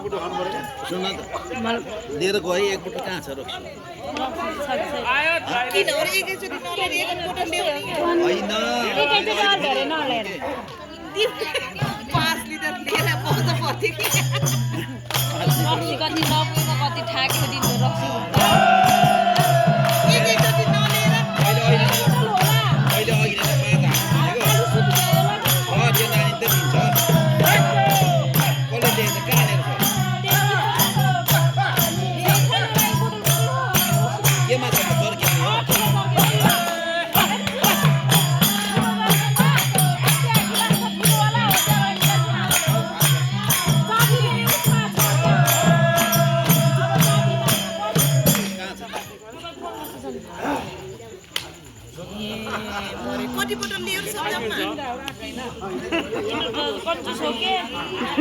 सुन त लिएर गए एकपल्ट कहाँ छ रक्सी होइन 5 लिटर लिएर बहुत पर्थ्यो कि रक्सी कति नपुगेको कति ठाकेको दिनु रक्सी एकैचोटि नलिएर अहिले अघि नै त्यो नानी त दिन्छ कसले दिएछ कहाँ लिएर केमा छ चर्किने हो कति बोतल लिएर सक्छौँ कन्जुस हो के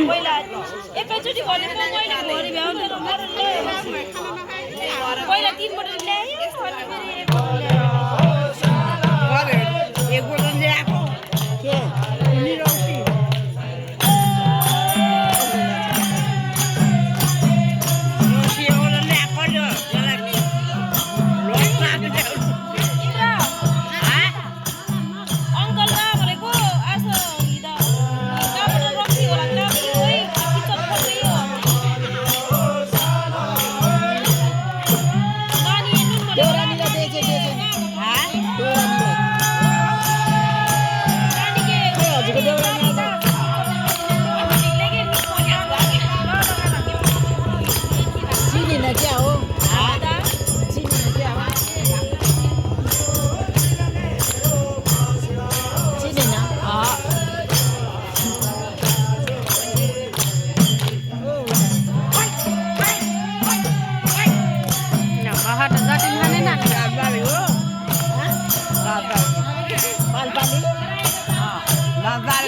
पहिला एकैचोटि भने पो मैले भरि भ्याउने र मरले पहिला 3 बोतल ल्याएँ अनि फेरि एक बोतल ल्याएको के निरौसी बाल